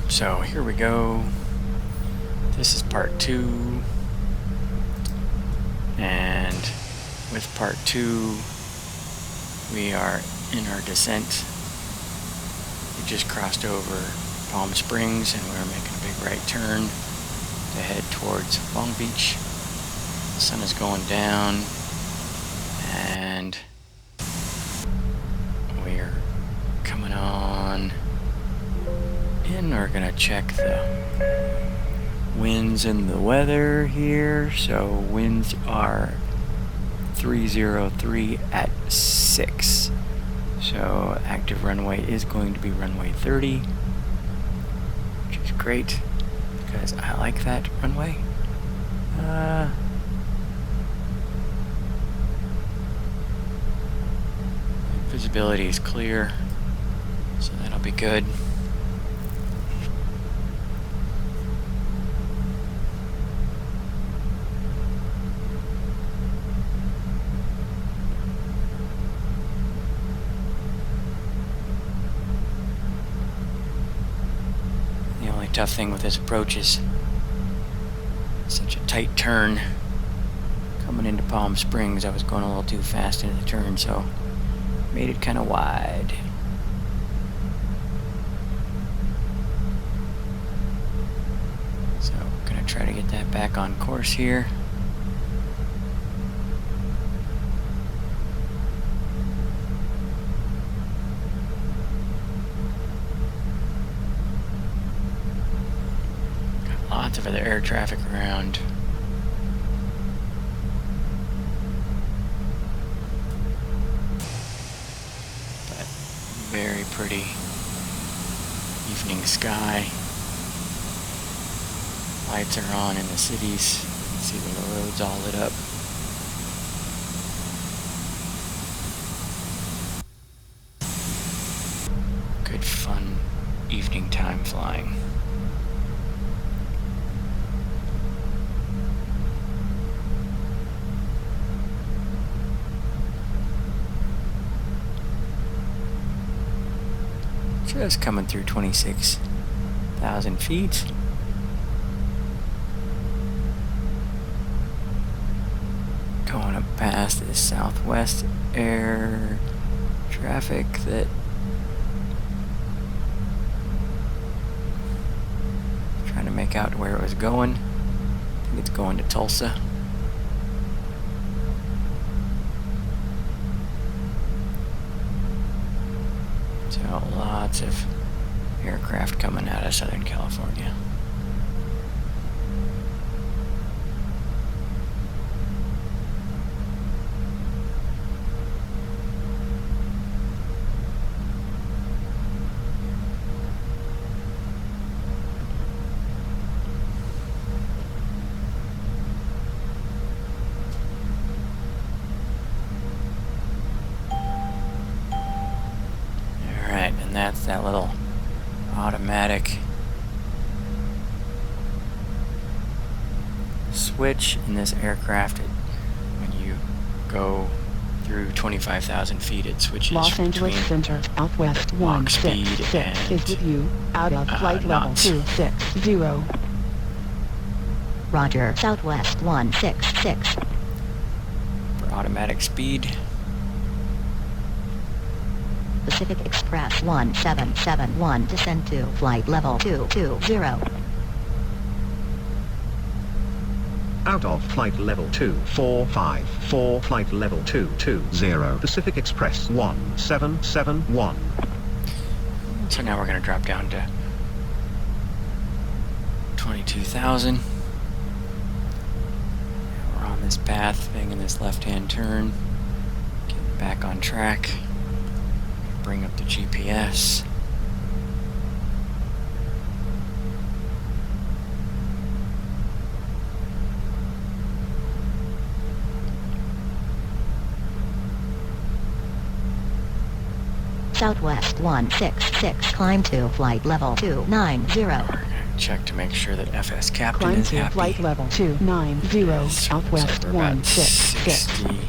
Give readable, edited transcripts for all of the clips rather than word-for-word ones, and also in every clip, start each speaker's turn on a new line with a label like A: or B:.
A: So here we go. This is part 2. And with part 2, we are in our descent. We just crossed over Palm Springs and we're making a big right turn to head towards Long Beach. The sun is going down and we're coming on in. We're gonna check the winds and the weather here. So winds are 303 at 6. So active runway is going to be runway 30, which is great because I like that runway. Visibility is clear, so that'll be good. The only tough thing with this approach is such a tight turn. Coming into Palm Springs, I was going a little too fast into the turn, so made it kind of wide. So, gonna try to get that back on course here. Got lots of other air traffic around. Very pretty evening sky. Lights are on in the cities. You can see the roads all lit up. Good fun evening time flying. Just coming through 26,000 feet. Going up past this southwest air traffic that trying to make out where it was going. I think it's going to Tulsa. So lots of aircraft coming out of Southern California. And that's that little automatic switch in this aircraft. When you go through 25,000 feet, it switches
B: Los Angeles Center, Southwest 166 is with you, out of flight level 260.
C: Roger, Southwest 166.
A: For automatic speed.
C: Pacific Express 1771, descend to flight level 220.
D: Out of flight level 2454, flight level 220, Pacific Express 1771.
A: So now we're going to drop down to 22,000. We're on this path, making this left-hand turn, getting back on track. Bring up the GPS.
C: Southwest 166, climb to flight level 290.
A: We're going to check to make sure that FS Captain
B: Climb
A: is
B: to
A: happy.
B: flight level 290, Southwest 166.
A: 68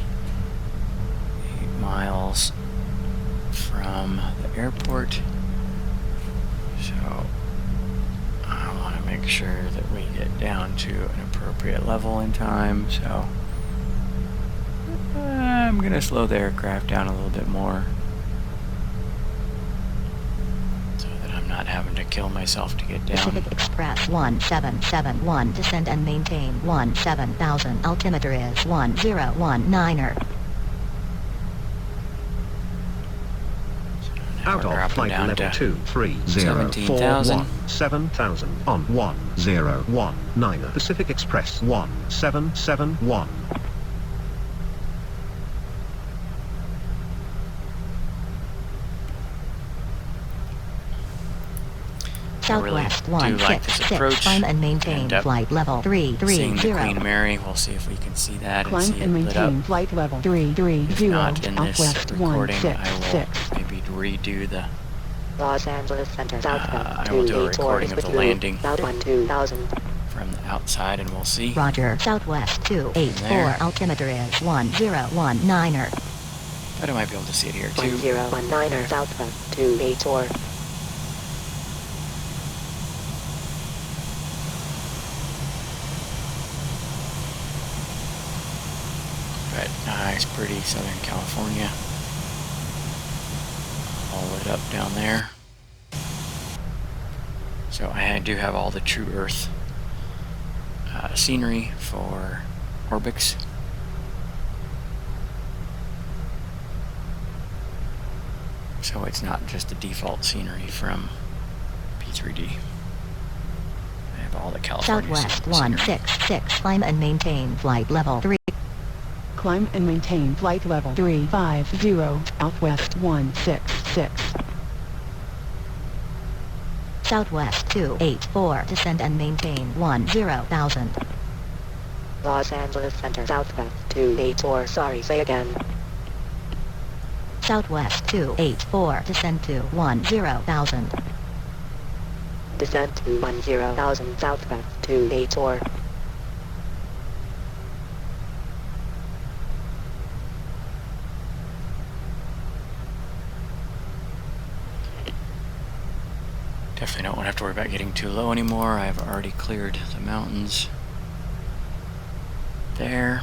A: miles from the airport. So make sure that we get down to an appropriate level in time, so I'm going to slow the aircraft down a little bit more so that I'm not having to kill myself to get down.
C: Pacific Express 1771, descend and maintain 17,000, altimeter is 1019er.
D: Out of flight
A: down
D: level
A: to
D: 23041, 7,000 on 1019 Pacific Express 1771.
C: Southwest
A: I really do like this
C: 166,
A: approach.
C: climb and maintain
A: End up
C: flight level
A: Seeing the
C: 330.
A: Queen Mary, we'll see if we can see that and
B: Climb
A: see it
B: and
A: lit up.
B: maintain flight level
A: If
B: 330,
A: not in this
B: Southwest
A: recording, I will
B: 166.
A: maybe redo the
E: Los Angeles Center, Southwest
A: I will do a
E: 284
A: recording
E: is
A: of
E: with
A: the
E: you.
A: landing
E: South 12,000.
A: from the outside, and we'll see.
C: Roger, Southwest 284,
A: There.
C: altimeter is 1019er.
A: Thought I might be able to see it here too.
E: 1019er, Southwest 284.
A: But nice, pretty Southern California. All lit up down there. So I do have all the True Earth scenery for Orbix. So it's not just the default scenery from P3D. I have all the California
C: Southwest
A: scenery.
C: 166, climb and maintain flight level 3.
B: Climb and maintain flight level 350, Southwest 166.
C: Southwest 284, descend and maintain 10,000.
E: Los Angeles Center, Southwest 284. Sorry, say again.
C: Southwest 284, descend to 10,000.
E: Descent to 10,000, Southwest 284.
A: Definitely don't have to worry about getting too low anymore. I've already cleared the mountains there.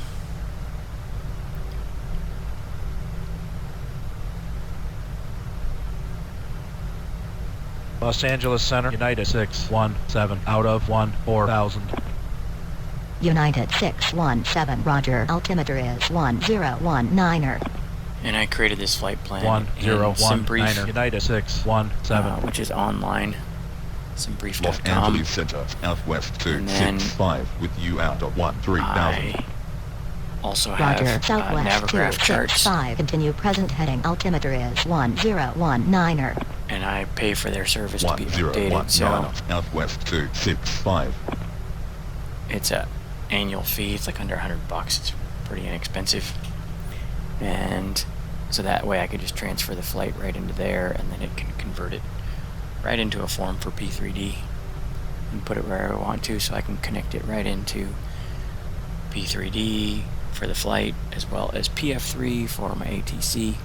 F: Los Angeles Center, United 617, out of 14,000.
C: United 617, roger, altimeter is 1019er.
A: And I created this flight plan in
F: 1019er, United 617.
A: which is online.
G: Los
A: SimBrief.com.
G: Angeles Center, Southwest
A: And then
G: 265 with you out of 13,000.
A: I also have
C: Roger, Southwest
A: Navigraph charts,
C: 265, continue present heading, altimeter is 1019er.
A: and I pay for their service to be updated.
G: 1019
A: So
G: Southwest 265.
A: it's a annual fee. It's like under $100. It's pretty inexpensive, and so that way I could just transfer the flight right into there, and then it can convert it right into a form for P3D and put it where I want to, so I can connect it right into P3D for the flight, as well as PF3 for my ATC,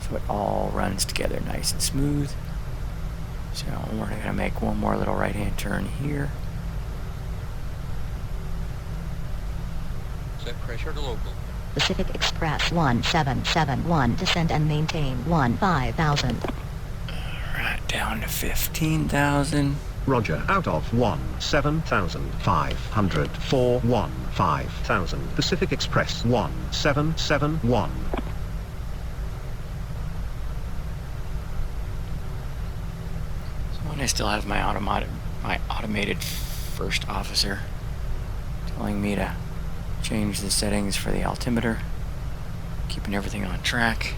A: so it all runs together nice and smooth. So we're going to make one more little right hand turn here.
H: Set pressure to local.
C: Pacific Express 1771, descend and maintain 15,000.
A: Right down to 15,000.
D: Roger, out of 17,500, 415,000 Pacific Express 1771.
A: So when I still have my automated first officer telling me to change the settings for the altimeter, keeping everything on track.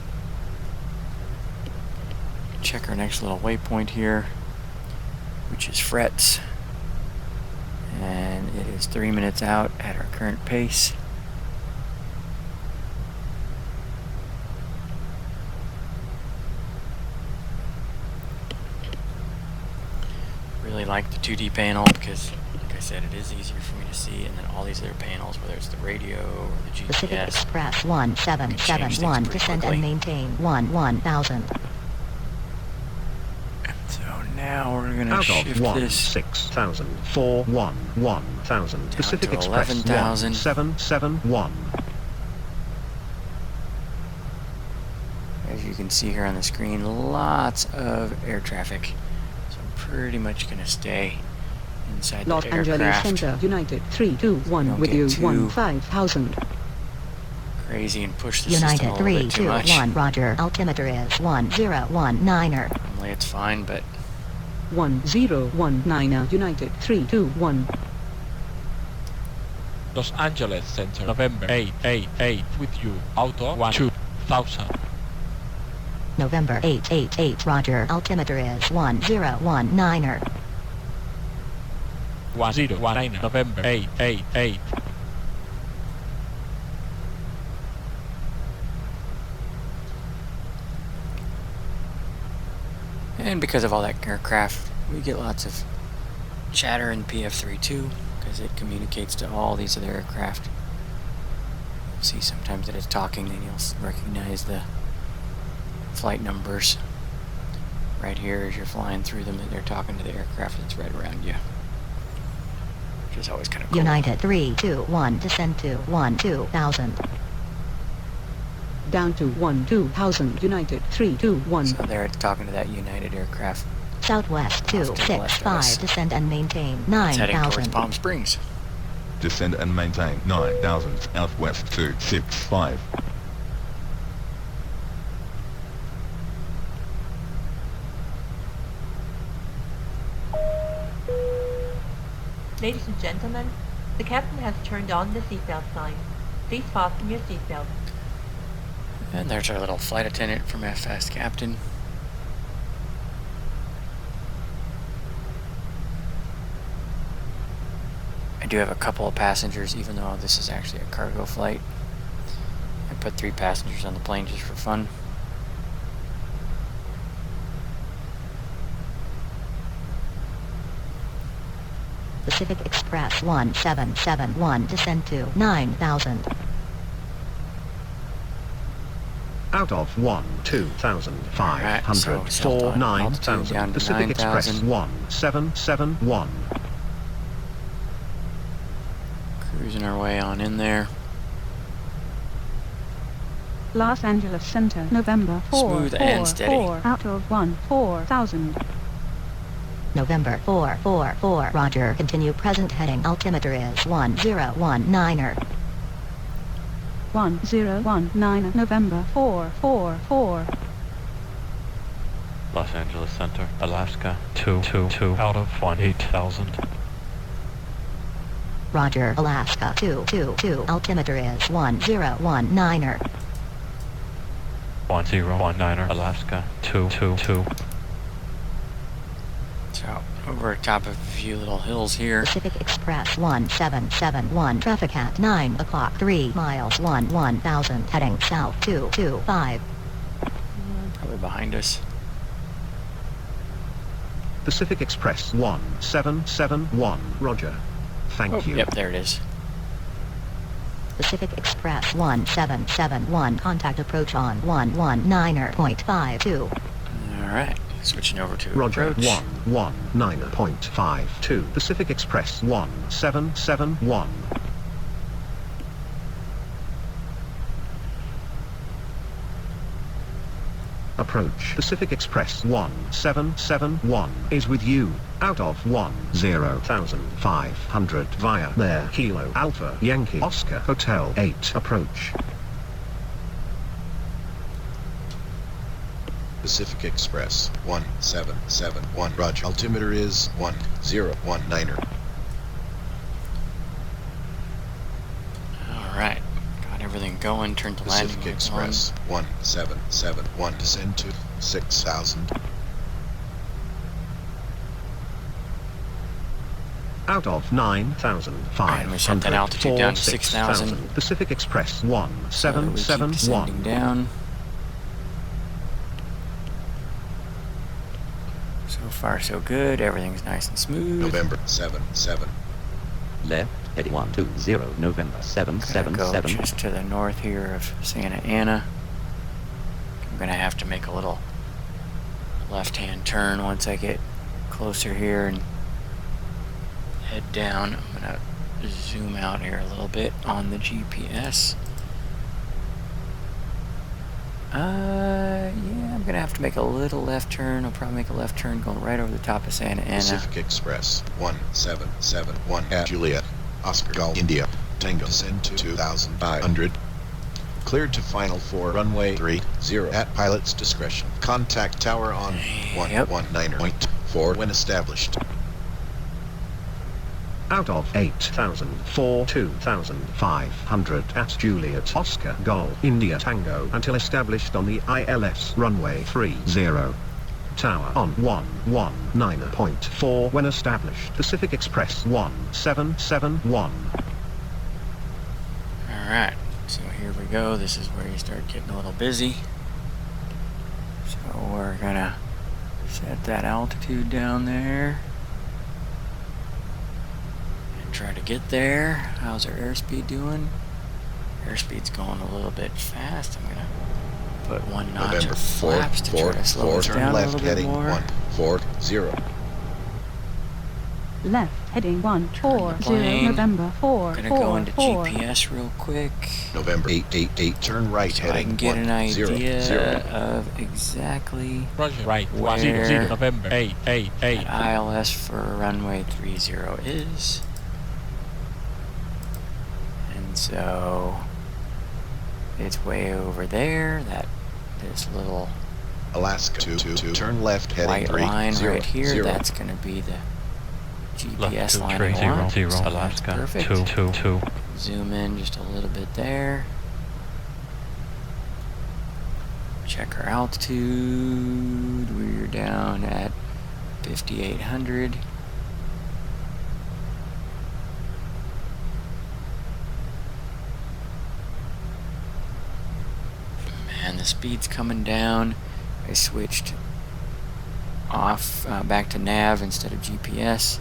A: Check our next little waypoint here, which is frets, and it is 3 minutes out at our current pace. Really like the 2D panel because, like I said, it is easier for me to see, and then all these other panels, whether it's the radio or the
C: Pacific
A: GPS.
C: Express 1771,
A: pretty
C: descend
A: quickly.
C: and maintain 11,000.
A: So Now we're gonna
D: Out
A: shift
D: of
A: this
D: 16,000, 1,000. Pacific
A: to
D: Express
A: 11,000.
D: 1771.
A: As you can see here on the screen, lots of air traffic. So I'm pretty much gonna stay inside
B: Los
A: the
B: Angeles
A: aircraft.
B: Center, United 321
A: Don't
B: with
A: get
B: you,
A: too
B: 15,000.
A: Crazy and push the system a
C: United
A: little bit too much.
C: 321, Roger. Altimeter is 1019er.
A: Normally it's fine, but
B: 1019, United 321.
F: Los Angeles Center, November 888 with you, Auto 2000.
C: November 888, Roger. Altimeter is 1019er.
F: 1019, November 888.
A: and because of all that aircraft, we get lots of chatter in PF32 because it communicates to all these other aircraft. You'll see sometimes that it's talking, and you'll recognize the flight numbers right here as you're flying through them, that they're talking to the aircraft that's right around you, which is always kind of cool.
C: United 321, descend to 12,000.
B: Down to 12,000, United 321.
A: So there it's talking to that United aircraft.
C: Southwest
A: Off to the left of us.
C: 265, descend and maintain
A: It's heading towards
C: 9,000.
A: Palm Springs.
G: Descend and maintain 9,000 Southwest 265.
H: Ladies and gentlemen, the captain has turned on the seatbelt sign. Please fasten your seatbelt.
A: And there's our little flight attendant from FS Captain. I do have a couple of passengers, even though this is actually a cargo flight. I put 3 passengers on the plane just for fun.
C: Pacific Express 1771, descend to 9,000.
D: Out of 2,500,
A: Alright, so still
D: for
A: on altitude
D: 9,000.
A: down to
D: Pacific Express
A: 9,000.
D: 1771.
A: Cruising our way on in there.
I: Los Angeles Center, November 4,
A: Smooth and steady.
I: out of 4,000.
C: November 444, Roger. Continue present heading. Altimeter is 1019er.
I: 1019, November 444.
F: Los Angeles Center, Alaska 222 out of 18,000.
C: Roger. Alaska 222. Altimeter is 1019er.
F: 1019er, Alaska 222.
A: So, over top of a few little hills here.
C: Pacific Express 1771. Traffic at 9 o'clock. 3 miles 1,000. Heading south 225.
A: Probably behind us.
D: Pacific Express 1771. Roger. Thank you.
A: Yep, there it is.
C: Pacific Express 1771. Contact approach on 119.52.
A: Alright, switching over to
D: Roger.
A: approach.
D: 119.52. Pacific Express 1771. Approach. Pacific Express 1771 is with you. Out of 10,500 via there. Kilo Alpha Yankee Oscar Hotel 8. Approach.
J: Pacific Express 1771. Roger. Altimeter is 1019er.
A: Alright, got everything going, turned the landing
J: Pacific
A: lights on.
J: Express 1771. Descend to 6,000.
D: Out of 9,500
A: And we set that altitude down to
D: 6,000.
A: 6,000.
D: Pacific Express
A: So we keep
D: 1771.
A: descending down. So far so good, everything's nice and smooth.
J: November 77.
K: Left, heading 120, November
A: Gonna go
K: 777.
A: just to the north here of Santa Ana. I'm gonna have to make a little left-hand turn once I get closer here and head down. I'm gonna zoom out here a little bit on the GPS. Yeah, I'm gonna have to make a little left turn. I'll probably make a left turn going right over the top of Santa Ana.
J: Pacific Express 1771 at Juliet, Oscar Golf, India, Tango, descend to 2500. Cleared to final for runway 30 at pilot's discretion. Contact tower on 119.4 when established.
D: Out of 8,000 for 2,500 at Juliet Oscar Golf India Tango until established on the ILS runway 30. Tower on 119.4 when established. Pacific Express 1771.
A: Alright, so here we go. This is where you start getting a little busy. So we're gonna set that altitude down there. Try to get there. How's our airspeed doing? Airspeed's going a little bit fast. I'm gonna put one notch
J: November
A: of flaps to try to slow us
J: turn
A: down a
J: left
A: little bit
J: heading
A: more.
J: 140.
I: Left heading 140
A: plane.
I: November 4.
A: Gonna go into GPS real quick.
J: November 888 turn right
A: So I
J: heading
A: can get an idea
J: 100.
A: of exactly
F: Roger. Right.
A: where
F: 10 November 888.
A: that ILS for runway 30 is. And so it's way over there. This little
J: Alaska 222 turn left heading
A: white
J: 30.
A: line right here, that's going to be the GPS line I want. So that's
K: Alaska
A: perfect.
K: 222.
A: Zoom in just a little bit there. Check our altitude. We're down at 5,800. Man, the speed's coming down. I switched off back to nav instead of GPS.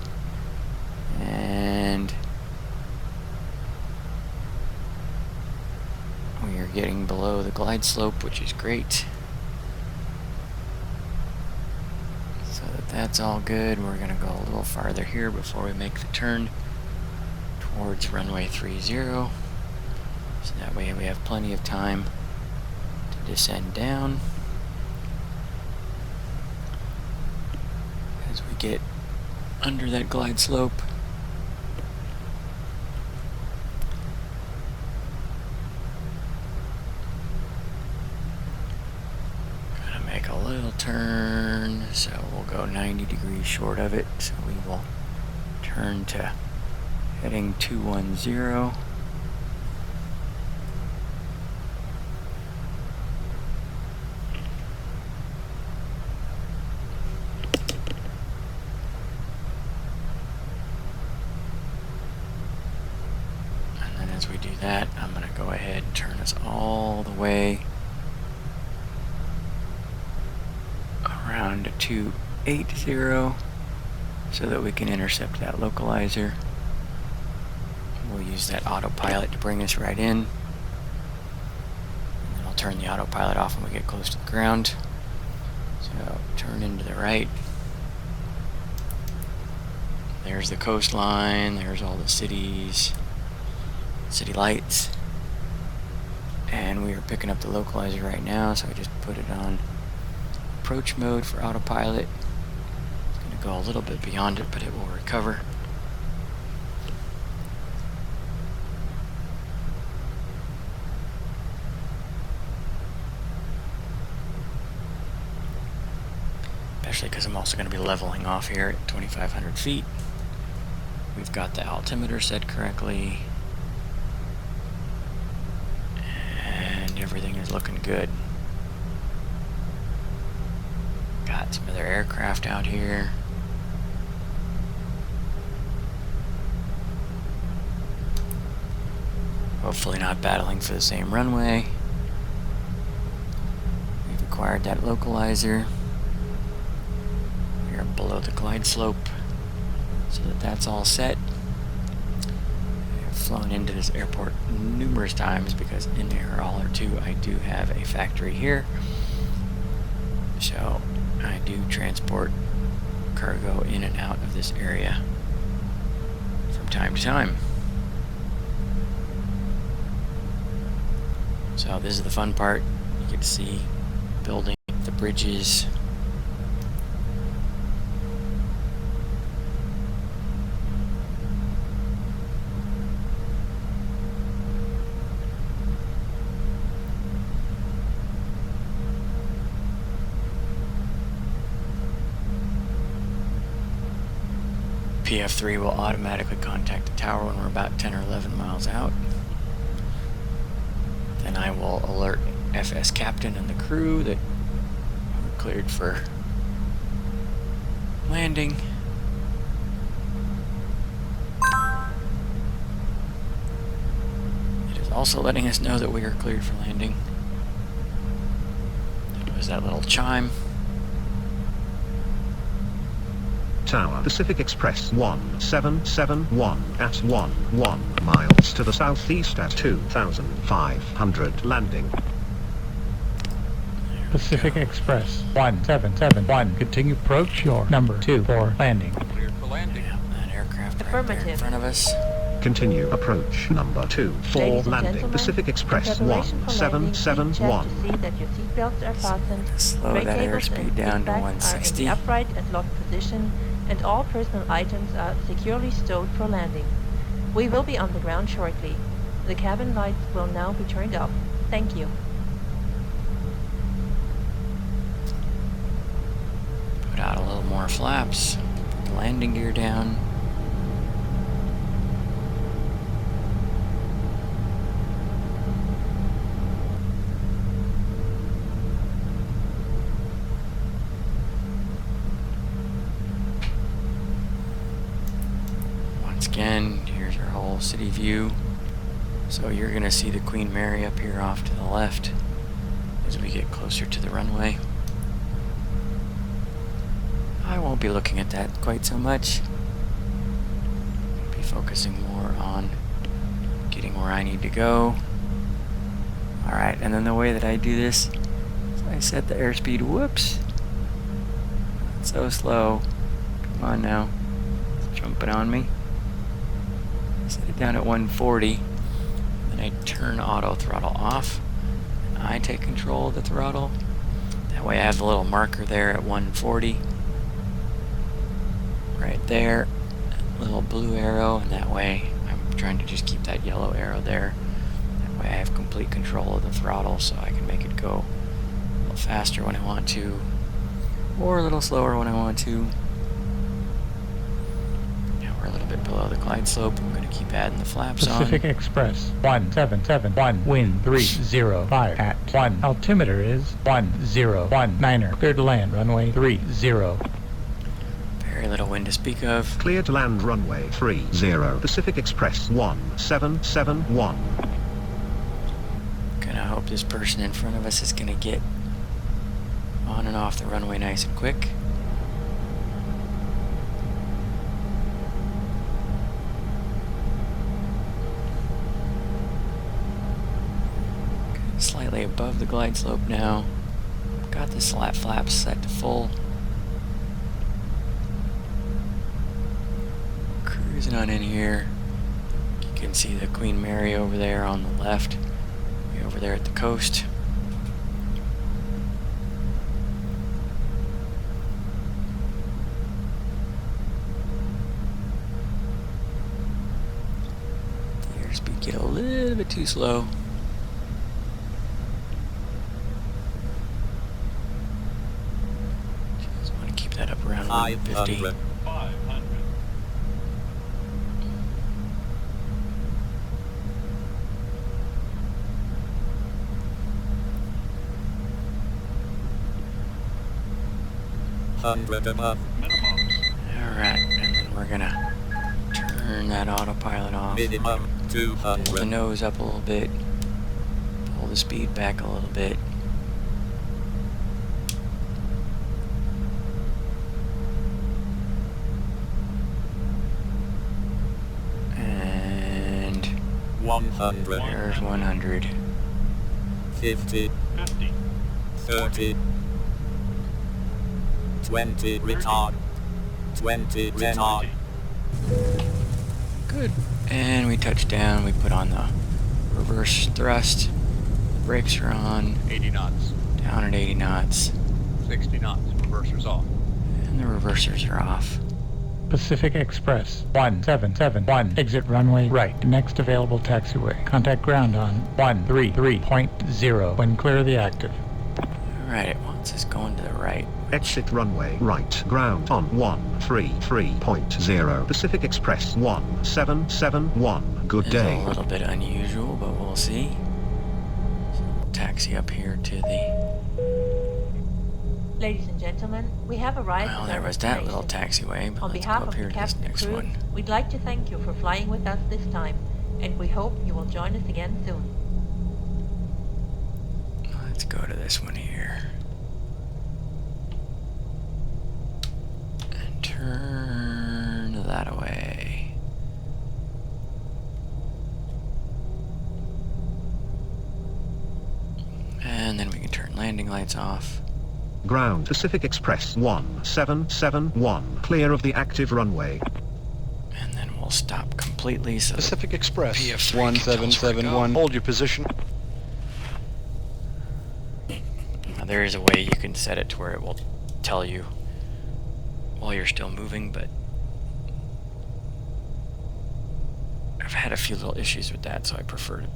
A: And we are getting below the glide slope, which is great. So that's all good. We're going to go a little farther here before we make the turn towards runway 30. So that way we have plenty of time to descend down. As we get under that glide slope. Gonna make a little turn, so we'll go 90 degrees short of it. So we will turn to heading 210. As we do that, I'm going to go ahead and turn us all the way around to 280 so that we can intercept that localizer. We'll use that autopilot to bring us right in. And then I'll turn the autopilot off when we get close to the ground. So turn into the right. There's the coastline, there's all the cities. City lights, and we are picking up the localizer right now, so I just put it on approach mode for autopilot. It's going to go a little bit beyond it, but it will recover. Especially because I'm also going to be leveling off here at 2,500 feet. We've got the altimeter set correctly. Everything is looking good. Got some other aircraft out here. Hopefully not battling for the same runway. We've acquired that localizer. We're below the glide slope, so that's all set. Flown into this airport numerous times because in Air Hauler 2 I do have a factory here, so I do transport cargo in and out of this area from time to time. So this is the fun part. You get to see building the bridges. PF3 will automatically contact the tower when we're about 10 or 11 miles out. Then I will alert FS Captain and the crew that we're cleared for landing. It is also letting us know that we are cleared for landing. It was that little chime.
D: Tower Pacific Express 1771 at 11 miles to the southeast at 2,500 landing.
L: Pacific Express 1771. Continue approach your number 2 for landing.
F: Cleared for landing.
A: Yeah, that aircraft right there in front of us.
D: Continue approach number 2 for
H: Ladies and
D: landing.
H: gentlemen,
D: Pacific
H: in
D: Express
H: preparation for landing, please check
D: 1771.
H: to see that your seatbelts are fastened,
A: Slow
H: brake
A: that
H: cables
A: airspeed
H: and
A: down to
H: seatbacks are in
A: 160.
H: the upright and locked position, and all personal items are securely stowed for landing. We will be on the ground shortly. The cabin lights will now be turned off. Thank you.
A: Put out a little more flaps. Put the landing gear down. Once again, here's our whole city view. So you're going to see the Queen Mary up here off to the left as we get closer to the runway. I won't be looking at that quite so much. I'll be focusing more on getting where I need to go. Alright, and then the way that I do this is I set the airspeed, whoops, it's so slow. Come on now, it's jumping on me. Set it down at 140, then I turn auto throttle off, and I take control of the throttle. That way I have the little marker there at 140. Right there, little blue arrow, and that way I'm trying to just keep that yellow arrow there. That way I have complete control of the throttle, so I can make it go a little faster when I want to, or a little slower when I want to. Now we're a little bit below the glide slope. I'm going to keep adding the flaps
L: Pacific
A: on.
L: Express 1771. Wind 305 at 1. Altimeter is 1019er. Cleared to land runway 30.
A: Very little wind to speak of.
D: Clear to land runway 30. Pacific Express 1771.
A: Gonna hope this person in front of us is gonna get on and off the runway nice and quick. Okay, slightly above the glide slope now. Got the slat flaps set to full. Cruising on in here. You can see the Queen Mary over there on the left. Way over there at the coast. The airspeed get a little bit too slow. Just want to keep that up around 150.
M: 100 above.
A: Alright, and then we're gonna turn that autopilot off.
M: Minimum 200.
A: Pull the nose up a little bit. Pull the speed back a little bit. And
M: 100.
A: there's 100.
M: 50. 30. 20 retard. A320 retard.
A: Good. And we touch down, we put on the reverse thrust. The brakes are on.
F: 80 knots.
A: Down at 80 knots.
F: 60 knots. Reversers off.
A: And the reversers are off.
L: Pacific Express 1771. Exit runway right. Next available taxiway. Contact ground on 133.0 when clear of the active.
A: Alright, it wants us going to the right.
D: Exit runway right. Ground on 133.0. Pacific Express 1771. Good
A: It's
D: day.
A: a little bit unusual, but we'll see. So we'll taxi up here to the...
H: Ladies and gentlemen, we have arrived
A: Well,
H: at
A: there
H: our
A: was that little
H: destination.
A: taxiway, but
H: On
A: let's go
H: behalf
A: up
H: of
A: here
H: the
A: to this
H: captain and
A: next
H: crew,
A: one.
H: we'd like to thank you for flying with us this time, and we hope you will join us again soon.
A: Let's go to this one here. And turn that away. And then we can turn landing lights off.
D: Ground Pacific Express 1771. Clear of the active runway.
A: And then we'll stop completely so
N: Pacific Express
A: PF3
N: 1771. Hold your position.
A: Now, there is a way you can set it to where it will tell you while you're still moving, but I've had a few little issues with that, so I prefer to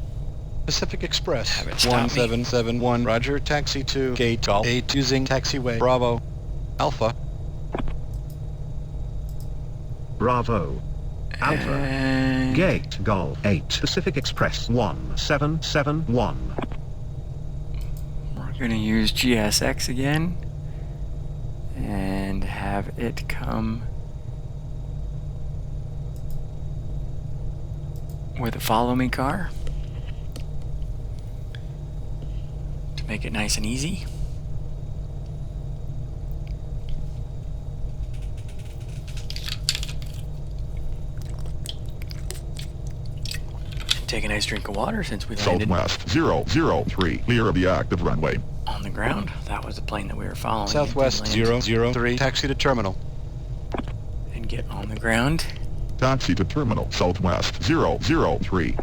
N: Pacific Express
A: have it stop me.
N: 1771. Roger, taxi to gate Golf 8 using taxiway Bravo Alpha.
D: Bravo. Alpha.
A: And
D: Gate Golf 8. Pacific Express 1771.
A: we're going to use GSX again and have it come with a follow me car to make it nice and easy. Take a nice drink of water since we landed
G: Southwest 003, clear of the active runway.
A: on the ground. That was the plane that we were following.
N: Southwest
A: It did land
N: 003. Taxi to terminal.
A: and get on the ground.
G: Taxi to terminal, Southwest 003.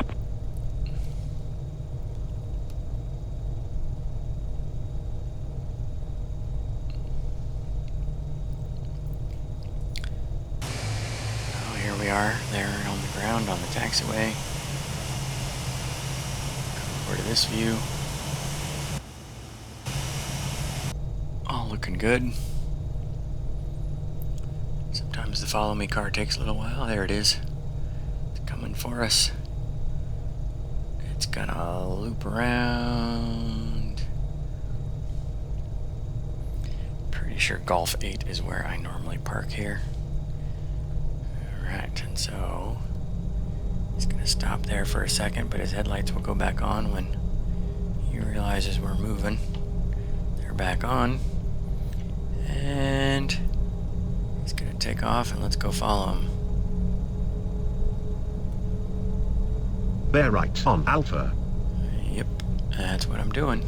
A: Oh, here we are, there on the ground on the taxiway. Over to this view. All looking good. Sometimes the follow me car takes a little while. There it is. It's coming for us. It's gonna loop around. Pretty sure Golf 8 is where I normally park here. Alright, and so he's gonna stop there for a second, but his headlights will go back on when he realizes we're moving. They're back on. And he's gonna take off, and let's go follow him.
D: Bear right on Alpha.
A: Yep, that's what I'm doing.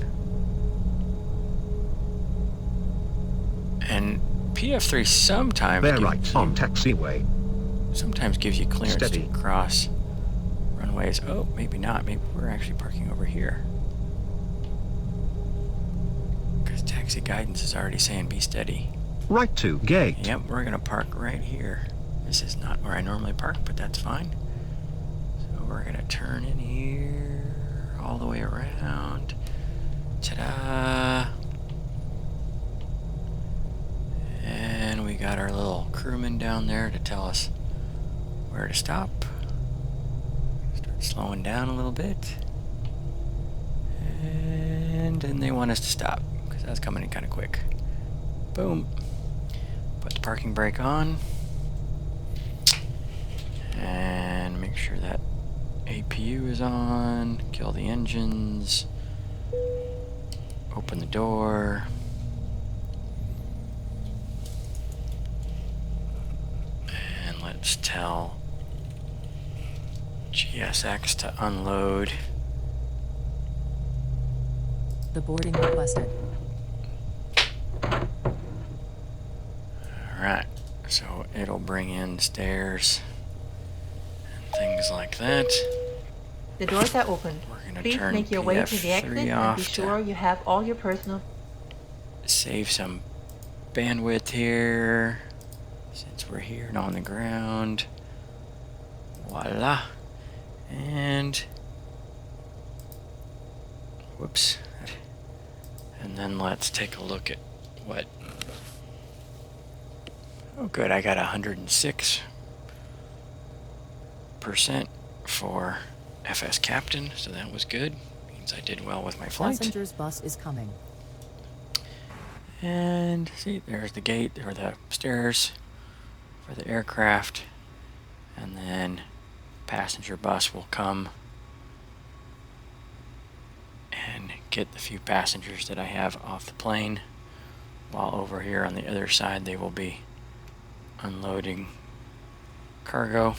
A: And PF3 sometimes
D: Bear right on taxiway.
A: sometimes gives you clearance
D: Steady.
A: to cross runways. Oh, maybe not. Maybe we're actually parking over here. Because taxi guidance is already saying be steady.
D: Right to gate.
A: Yep, we're gonna park right here. This is not where I normally park, but that's fine. So we're gonna turn in here, all the way around. Ta-da! And we got our little crewman down there to tell us where to stop. Start slowing down a little bit. And then they want us to stop, because that's coming in kind of quick. Boom. Put the parking brake on. And make sure that APU is on. Kill the engines. Open the door. And let's tell GSX to unload.
O: The boarding requested.
A: Alright, so it'll bring in stairs and things like that.
H: The doors are open.
A: We're gonna
H: Please
A: turn
H: make your way to the exit
A: PF3
H: and be
A: off
H: sure you have all your personal...
A: Save some bandwidth here since we're here and on the ground. Voila. And whoops. And then let's take a look at what... Oh good, I got 106% for FS Captain, so that was good. Means I did well with my flight.
O: Passenger's bus is coming.
A: And see, there's the gate, or the stairs for the aircraft. And then passenger bus will come and get the few passengers that I have off the plane, while over here on the other side they will be unloading cargo.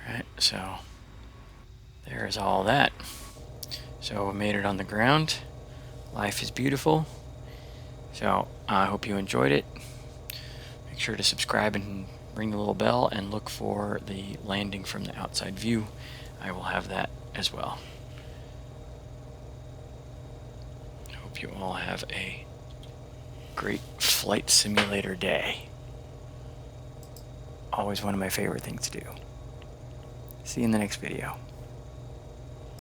A: Alright, so there's all that. So we made it on the ground. Life is beautiful. So I hope you enjoyed it. Make sure to subscribe and ring the little bell and look for the landing from the outside view. I will have that as well. I hope you all have a great flight simulator day. Always one of my favorite things to do. See you in the next video.